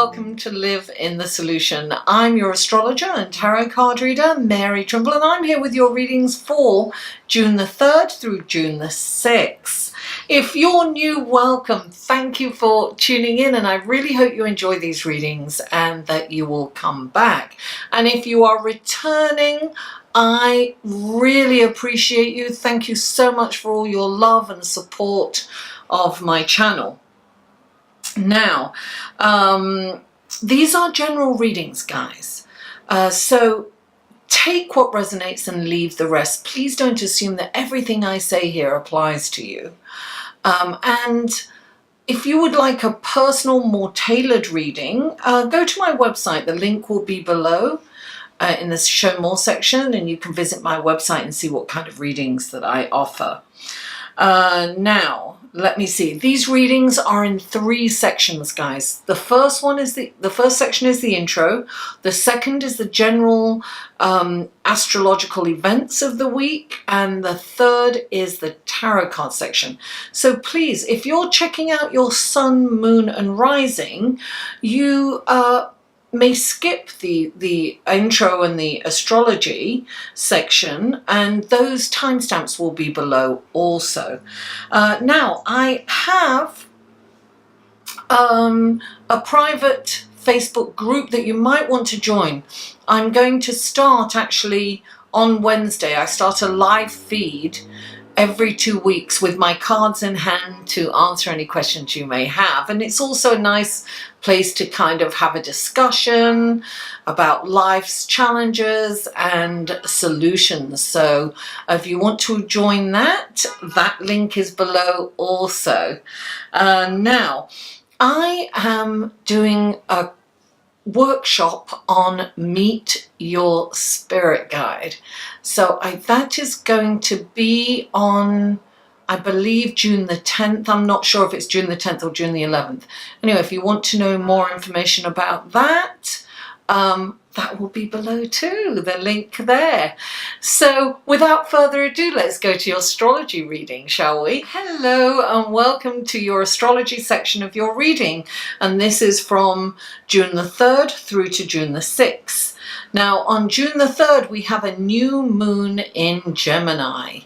welcome to Live in the Solution. I'm your astrologer and tarot card reader, Mary Trimble, and I'm here with your readings for June the 3rd through June the 6th. If you're new, welcome. Thank you for tuning in, and I really hope you enjoy these readings and that you will come back. And if you are returning, I really appreciate you. Thank you so much for all your love and support of my channel. Now, these are general readings, guys. So take what resonates and leave the rest. Please don't assume that everything I say here applies to you. And if you would like a personal, more tailored reading, go to my website. The link will be below in the Show More section, and you can visit my website and see what kind of readings that I offer. Now, let me see. These readings are in 3 sections, guys. The first section is the intro. The second is the general astrological events of the week, and the third is the tarot card section. So please, if you're checking out your sun, moon, and rising, you may skip the intro and the astrology section, and those timestamps will be below also. Now, I have a private Facebook group that you might want to join. I'm going to start actually on Wednesday. I start a live feed every 2 weeks with my cards in hand to answer any questions you may have. And it's also a nice place to kind of have a discussion about life's challenges and solutions. So if you want to join that link is below also. Now, I am doing a workshop on Meet Your Spirit Guide. So that is going to be on, I believe, June the 10th. I'm not sure if it's June the 10th or June the 11th. Anyway, if you want to know more information about that, that will be below too, the link there. So without further ado, let's go to your astrology reading, shall we? Hello and welcome to your astrology section of your reading. And this is from June the 3rd through to June the 6th. Now, on June the 3rd, we have a new moon in Gemini.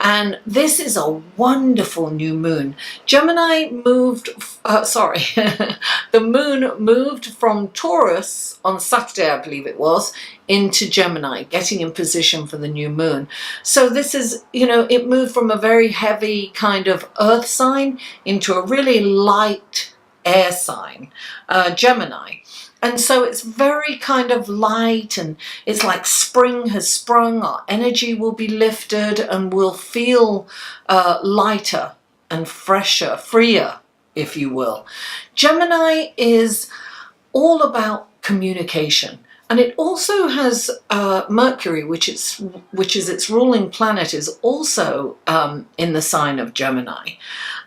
And this is a wonderful new moon. Gemini moved, the moon moved from Taurus on Saturday, I believe it was, into Gemini, getting in position for the new moon. So this is, it moved from a very heavy kind of earth sign into a really light air sign, Gemini. And so it's very kind of light, and it's like spring has sprung. Our energy will be lifted and we'll feel lighter and fresher, freer, if you will. Gemini is all about communication. And it also has Mercury, which is its ruling planet, is also in the sign of Gemini.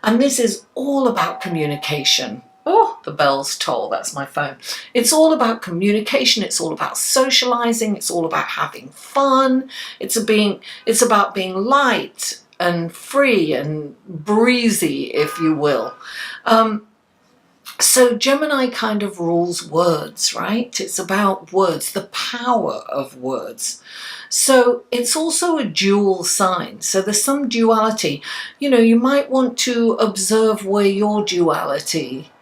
And this is all about communication. Oh, the bells toll, that's my phone. It's all about communication, it's all about socializing, it's all about having fun, it's about being light and free and breezy, if you will. So Gemini kind of rules words, right? It's about words, the power of words. So it's also a dual sign. So there's some duality. You might want to observe where your duality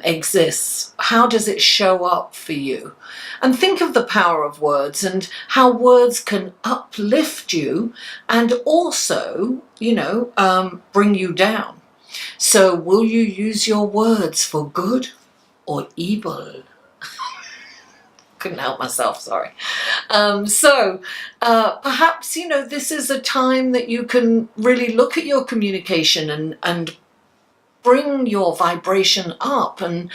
exists. How does it show up for you? And think of the power of words and how words can uplift you and also, bring you down. So will you use your words for good or evil? Couldn't help myself, sorry. Perhaps, this is a time that you can really look at your communication and bring your vibration up, and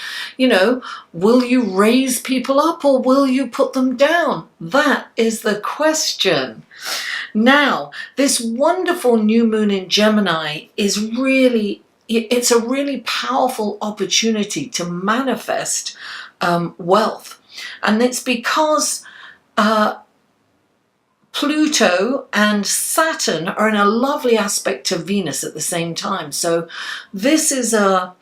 will you raise people up or will you put them down? That is the question. Now, this wonderful new moon in Gemini is it's a really powerful opportunity to manifest wealth, and it's because Pluto and Saturn are in a lovely aspect to Venus at the same time. So this is a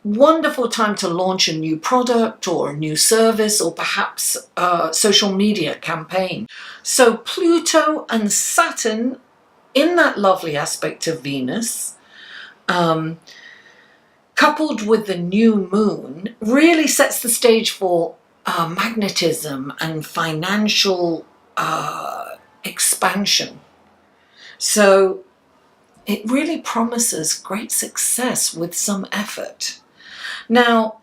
Wonderful time to launch a new product or a new service, or perhaps a social media campaign. So Pluto and Saturn in that lovely aspect of Venus, coupled with the new moon, really sets the stage for magnetism and financial expansion. So it really promises great success with some effort. Now,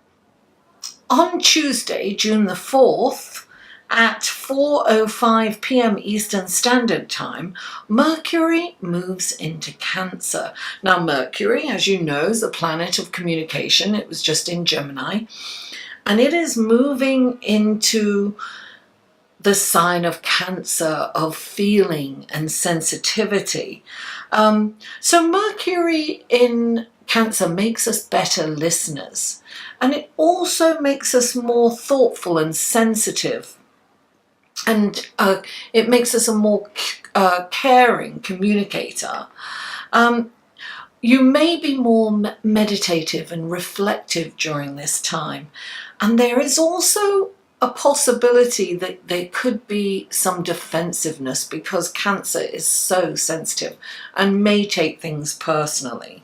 on Tuesday, June the 4th, at 4:05 p.m. Eastern Standard Time, Mercury moves into Cancer. Now, Mercury, as you know, is the planet of communication. It was just in Gemini. And it is moving into the sign of Cancer, of feeling and sensitivity. So Mercury in Cancer makes us better listeners, and it also makes us more thoughtful and sensitive, and it makes us a more caring communicator. You may be more meditative and reflective during this time, and there is also a possibility that there could be some defensiveness because Cancer is so sensitive and may take things personally.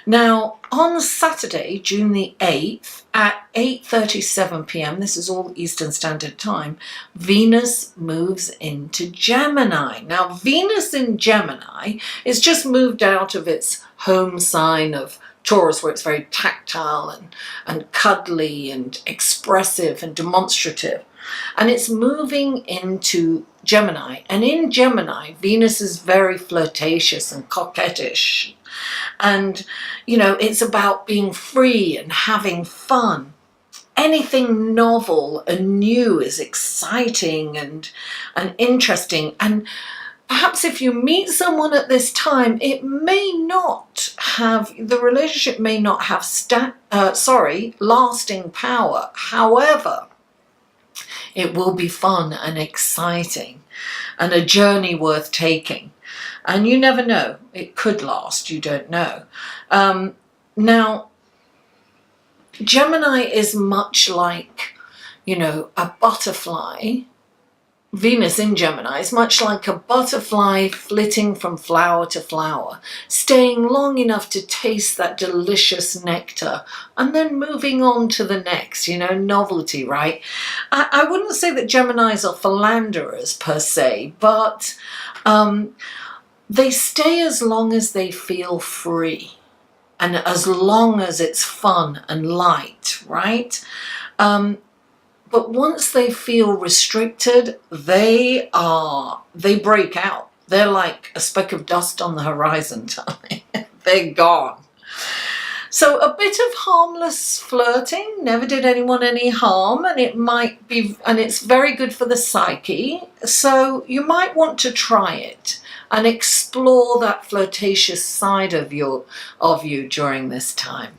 Now, on Saturday, June the 8th, at 8:37 p.m, this is all Eastern Standard Time, Venus moves into Gemini. Now, Venus in Gemini is just moved out of its home sign of Taurus, where it's very tactile and cuddly and expressive and demonstrative. And it's moving into Gemini. And in Gemini, Venus is very flirtatious and coquettish. And, you know, it's about being free and having fun. Anything novel and new is exciting and interesting. And perhaps if you meet someone at this time, it may not have, the relationship may not have lasting power. However, it will be fun and exciting and a journey worth taking. And you never know, it could last, you don't know. Now, Gemini is much like, you know, a butterfly. Venus in Gemini is much like a butterfly flitting from flower to flower, staying long enough to taste that delicious nectar and then moving on to the next, you know, novelty, right? I wouldn't say that Geminis are philanderers per se, but they stay as long as they feel free and as long as it's fun and light, right? But once they feel restricted, they break out. They're like a speck of dust on the horizon. They're gone. So a bit of harmless flirting never did anyone any harm, and it's very good for the psyche. So you might want to try it and explore that flirtatious side of you during this time.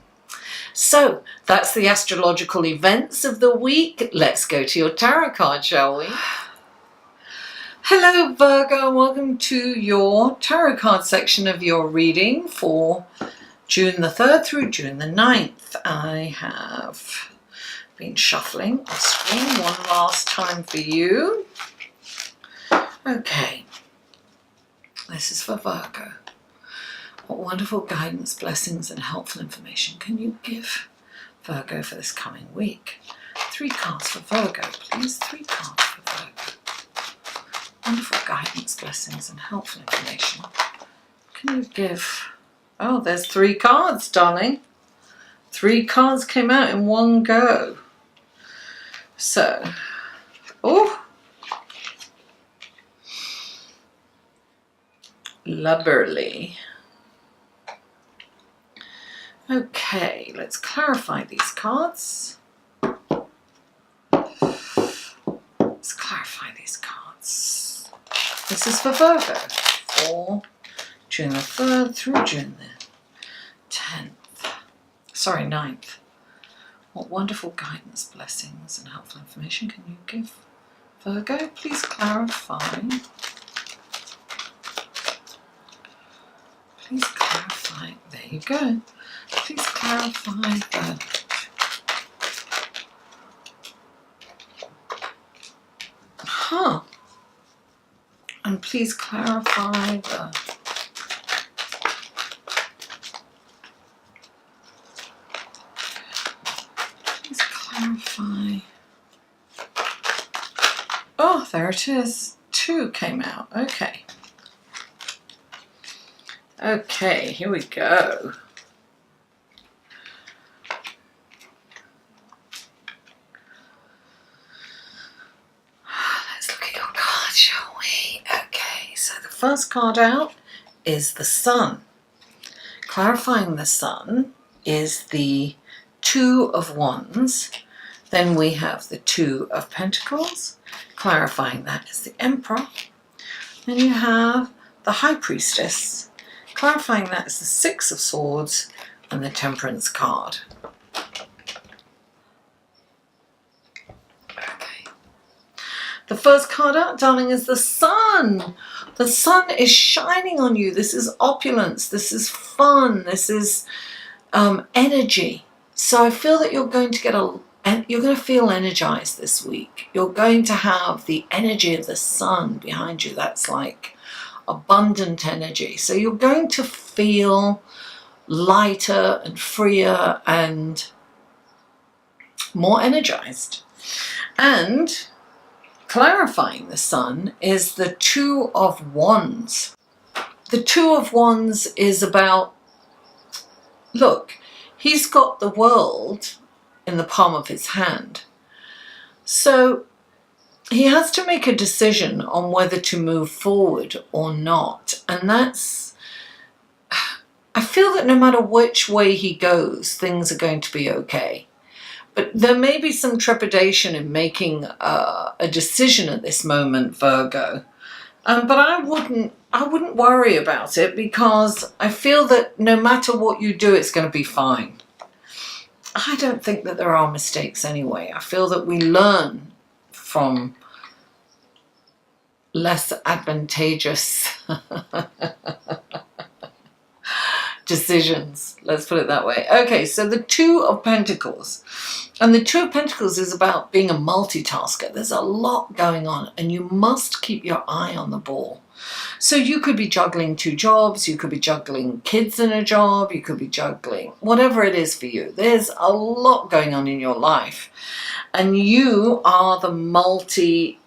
So that's the astrological events of the week. Let's go to your tarot card, shall we? Hello Virgo, welcome to your tarot card section of your reading for June the 3rd through June the 9th. I have been shuffling the screen one last time for you. Okay, this is for Virgo. What wonderful guidance, blessings, and helpful information can you give Virgo for this coming week? 3 cards for Virgo, please. 3 cards for Virgo. Wonderful guidance, blessings, and helpful information can you give? Oh, there's 3 cards, darling. 3 cards came out in one go. So, oh, lovely. Okay, let's clarify these cards. Let's clarify these cards. This is for Virgo for June the 3rd through June the 10th. Sorry, 9th. What wonderful guidance, blessings, and helpful information can you give Virgo? Please clarify. Please clarify. Right, there you go. Please clarify the... Huh. And please clarify the... Please clarify... Oh, there it is. 2 came out. Okay. Okay, here we go. Let's look at your card, shall we? Okay, so the first card out is the Sun. Clarifying the Sun is the 2 of Wands. Then we have the 2 of Pentacles. Clarifying that is the Emperor. Then you have the High Priestess. Clarifying that is the 6 of Swords and the Temperance card. Okay. The first card out, darling, is the Sun. The Sun is shining on you. This is opulence. This is fun. This is energy. So I feel that you're going to feel energized this week. You're going to have the energy of the Sun behind you. That's like abundant energy. So you're going to feel lighter and freer and more energized. And clarifying the Sun is the 2 of Wands. The 2 of Wands is about, look, he's got the world in the palm of his hand. So he has to make a decision on whether to move forward or not. And that's, I feel that no matter which way he goes, things are going to be okay. But there may be some trepidation in making a decision at this moment, Virgo. But I wouldn't worry about it, because I feel that no matter what you do, it's going to be fine. I don't think that there are mistakes anyway. I feel that we learn from less advantageous decisions. Let's put it that way. Okay, so the 2 of Pentacles. And the 2 of Pentacles is about being a multitasker. There's a lot going on and you must keep your eye on the ball. So you could be juggling 2 jobs, you could be juggling kids in a job, you could be juggling whatever it is for you. There's a lot going on in your life and you are the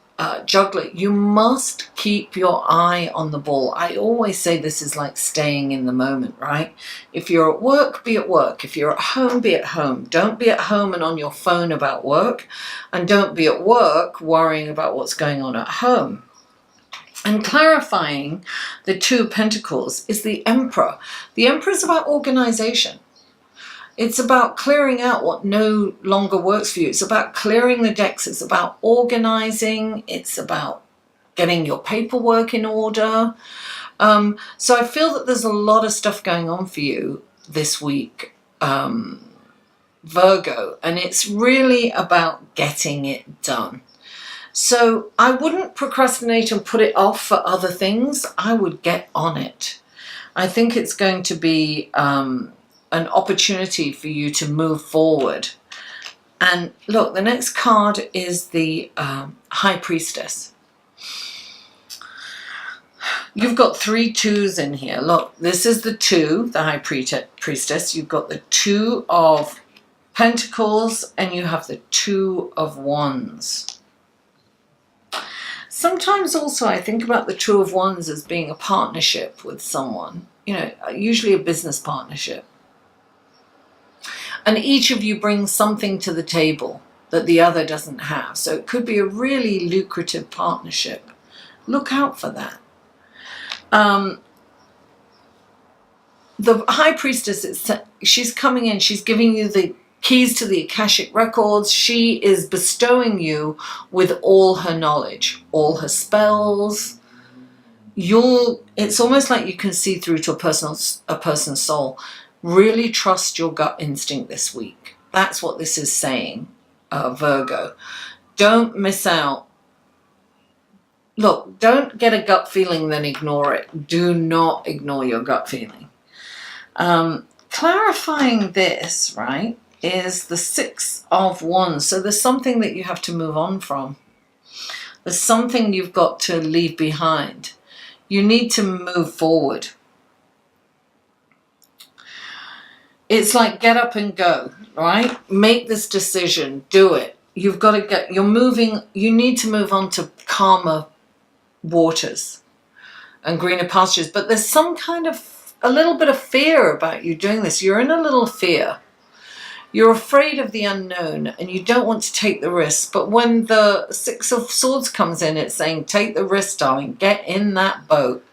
juggler. You must keep your eye on the ball. I always say this is like staying in the moment, right? If you're at work, be at work. If you're at home, be at home. Don't be at home and on your phone about work, and don't be at work worrying about what's going on at home. And clarifying the 2 of Pentacles is the Emperor. The Emperor is about organization. It's about clearing out what no longer works for you. It's about clearing the decks. It's about organizing. It's about getting your paperwork in order. So I feel that there's a lot of stuff going on for you this week, Virgo, and it's really about getting it done. So I wouldn't procrastinate and put it off for other things. I would get on it. I think it's going to be an opportunity for you to move forward. And look, the next card is the High Priestess. You've got 3 2s in here. Look, this is the 2, the High Priestess. You've got the 2 of Pentacles and you have the 2 of Wands. Sometimes also I think about the 2 of Wands as being a partnership with someone, you know, usually a business partnership. And each of you brings something to the table that the other doesn't have. So it could be a really lucrative partnership. Look out for that. The High Priestess, she's coming in, she's giving you the keys to the Akashic records. She is bestowing you with all her knowledge, all her spells. It's almost like you can see through to a person's soul. Really trust your gut instinct this week. That's what this is saying, Virgo. Don't miss out. Look, don't get a gut feeling, then ignore it. Do not ignore your gut feeling. Clarifying this, right, is the Six of Wands. So there's something that you have to move on from. There's something you've got to leave behind. You need to move forward. It's like get up and go, right? Make this decision, do it. You've got to get, you need to move on to calmer waters and greener pastures. But there's some kind of, a little bit of fear about you doing this. You're in a little fear. You're afraid of the unknown and you don't want to take the risk. But when the Six of Swords comes in, it's saying, take the risk, darling, get in that boat.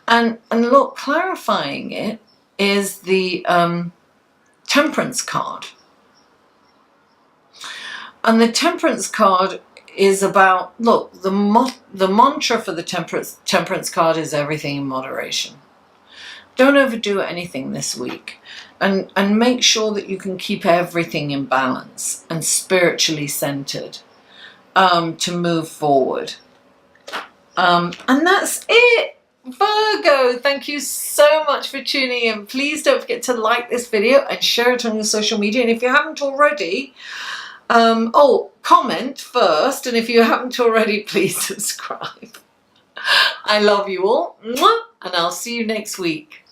And look, clarifying it is the Temperance card. And the Temperance card is about, look, the mantra for the Temperance card is everything in moderation. Don't overdo anything this week. And make sure that you can keep everything in balance and spiritually centered to move forward. And that's it. Virgo, thank you so much for tuning in. Please don't forget to like this video and share it on your social media. And if you haven't already, comment first. And if you haven't already, please subscribe. I love you all. And I'll see you next week.